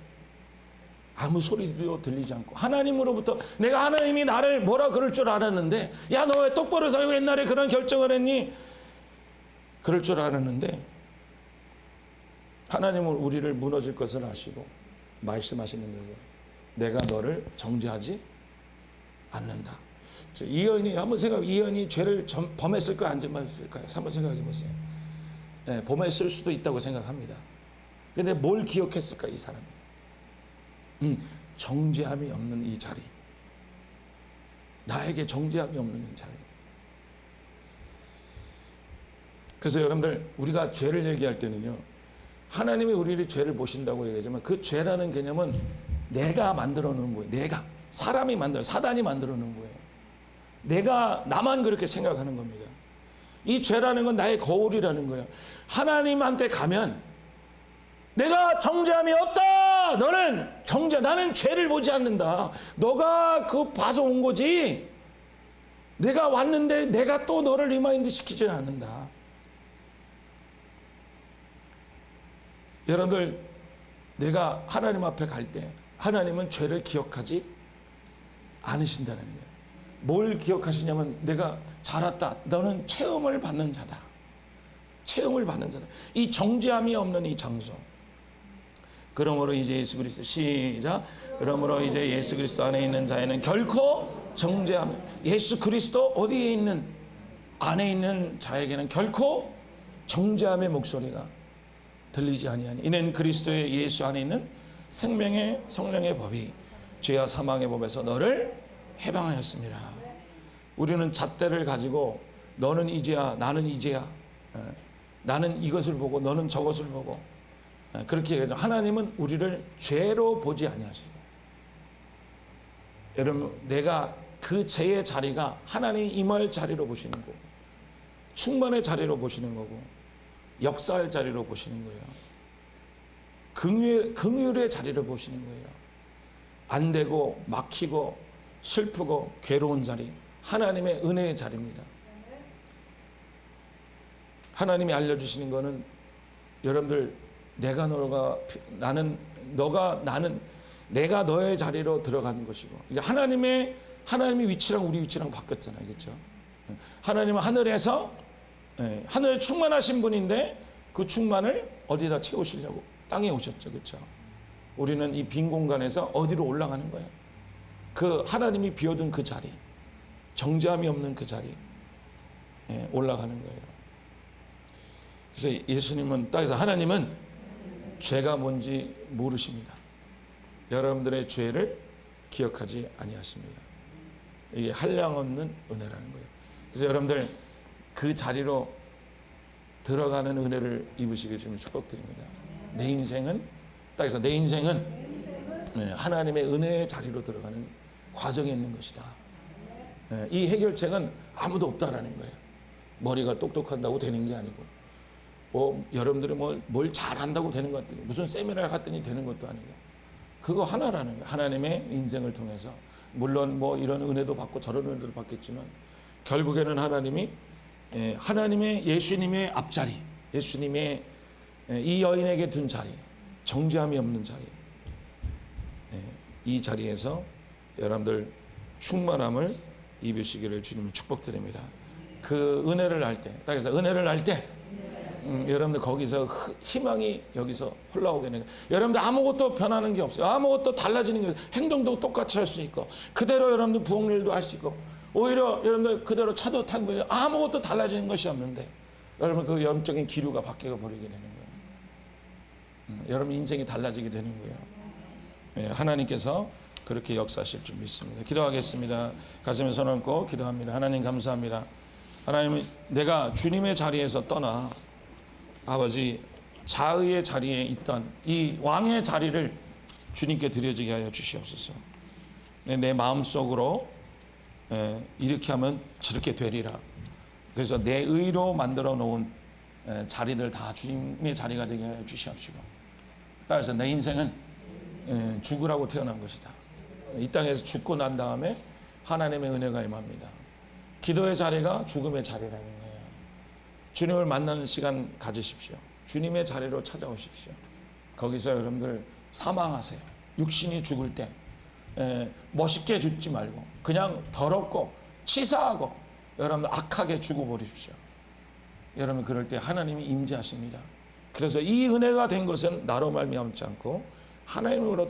아무 소리도 들리지 않고 하나님으로부터 내가 하나님이 나를 뭐라 그럴 줄 알았는데 야 너 왜 똑바로 살고 옛날에 그런 결정을 했니? 그럴 줄 알았는데 하나님은 우리를 무너질 것을 아시고 말씀하시는 거죠. 내가 너를 정죄하지 않는다. 이 여인이 한번 이 여인이 죄를 범했을까요? 안 범했을까요? 한번 생각해 보세요. 네, 범했을 수도 있다고 생각합니다. 근데 뭘 기억했을까 이 사람이? 정죄함이 없는 이 자리. 나에게 정죄함이 없는 이 자리. 그래서 여러분들 우리가 죄를 얘기할 때는요, 하나님이 우리를 죄를 보신다고 얘기하지만 그 죄라는 개념은 내가 만들어 놓은 거예요. 내가 사람이 사단이 만들어 놓은 거예요. 나만 그렇게 생각하는 겁니다. 이 죄라는 건 나의 거울이라는 거예요. 하나님한테 가면 내가 정죄함이 없다. 나는 죄를 보지 않는다. 너가 봐서 온 거지. 내가 왔는데 내가 또 너를 리마인드 시키지는 않는다. 여러분들, 내가 하나님 앞에 갈 때 하나님은 죄를 기억하지 않으신다는 거예요. 뭘 기억하시냐면 내가 잘 왔다. 너는 체험을 받는 자다. 체험을 받는 자다. 이 정죄함이 없는 이 장소. 그러므로 이제 예수 그리스도 시작. 그러므로 이제 예수 그리스도 안에 있는 자에는 결코 정죄함. 예수 그리스도 어디에 있는 안에 있는 자에게는 결코 정죄함의 목소리가 들리지 아니하니 이는 그리스도의 예수 안에 있는 생명의 성령의 법이 죄와 사망의 법에서 너를 해방하였습니다. 우리는 잣대를 가지고 너는 이제야 나는 이제야 나는 이것을 보고 너는 저것을 보고 그렇게 얘기하죠. 하나님은 우리를 죄로 보지 아니하시고, 여러분, 내가 그 죄의 자리가 하나님이 임할 자리로 보시는 거고 충만의 자리로 보시는 거고 역사할 자리로 보시는 거예요. 긍휼의 자리로 보시는 거예요. 안 되고 막히고 슬프고 괴로운 자리, 하나님의 은혜의 자리입니다. 하나님이 알려주시는 거는 여러분들, 내가 너의 자리로 들어가는 것이고, 하나님의 위치랑 우리 위치랑 바뀌었잖아요, 그렇죠? 하나님은 하늘에서 하늘 충만하신 분인데 그 충만을 어디다 채우시려고 땅에 오셨죠, 그렇죠? 우리는 이 빈 공간에서 어디로 올라가는 거예요? 그 하나님이 비워둔 그 자리, 정죄함이 없는 그 자리 올라가는 거예요. 그래서 예수님은 땅에서 하나님은 죄가 뭔지 모르십니다. 여러분들의 죄를 기억하지 아니하십니다. 이게 한량없는 은혜라는 거예요. 그래서 여러분들 그 자리로 들어가는 은혜를 입으시길 주님 축복드립니다. 내 인생은 하나님의 은혜의 자리로 들어가는 과정에 있는 것이다. 이 해결책은 아무도 없다라는 거예요. 머리가 똑똑한다고 되는 게 아니고, 여러분들이 뭘 잘한다고 되는 것 같더니, 무슨 세미나를 갔더니 되는 것도 아니고, 그거 하나라는 거예요. 하나님의 인생을 통해서. 물론 이런 은혜도 받고 저런 은혜도 받겠지만, 결국에는 하나님의 예수님의 앞자리, 예수님의 이 여인에게 둔 자리, 정죄함이 없는 자리, 이 자리에서 여러분들 충만함을 입으시기를 주님을 축복드립니다. 그 은혜를 알 때, 땅에서 은혜를 알 때, 여러분들 거기서 희망이 여기서 흘러오게 되는 거예요. 여러분들 아무것도 변하는 게 없어요. 아무것도 달라지는 게 없어요. 행동도 똑같이 할 수 있고, 그대로 여러분들 부엌 일도 할 수 있고, 오히려 여러분들 그대로 차도 타는 거예요. 아무것도 달라지는 것이 없는데, 여러분 그 영적인 기류가 바뀌어 버리게 되는 거예요. 여러분 인생이 달라지게 되는 거예요. 하나님께서 그렇게 역사하실 줄 믿습니다. 기도하겠습니다. 가슴에 손 얹고 기도합니다. 하나님 감사합니다. 하나님, 내가 주님의 자리에서 떠나 아버지 자의의 자리에 있던 이 왕의 자리를 주님께 드려지게 하여 주시옵소서. 내 마음속으로 이렇게 하면 저렇게 되리라. 그래서 내 의로 만들어 놓은 자리들 다 주님의 자리가 되게 하여 주시옵시고, 따라서 내 인생은 죽으라고 태어난 것이다. 이 땅에서 죽고 난 다음에 하나님의 은혜가 임합니다. 기도의 자리가 죽음의 자리라는 거예요. 주님을 만나는 시간 가지십시오. 주님의 자리로 찾아오십시오. 거기서 여러분들 사망하세요. 육신이 죽을 때 멋있게 죽지 말고 그냥 더럽고 치사하고 여러분들 악하게 죽어버리십시오. 여러분 그럴 때 하나님이 임재하십니다. 그래서 이 은혜가 된 것은 나로 말미암지 않고 하나님으로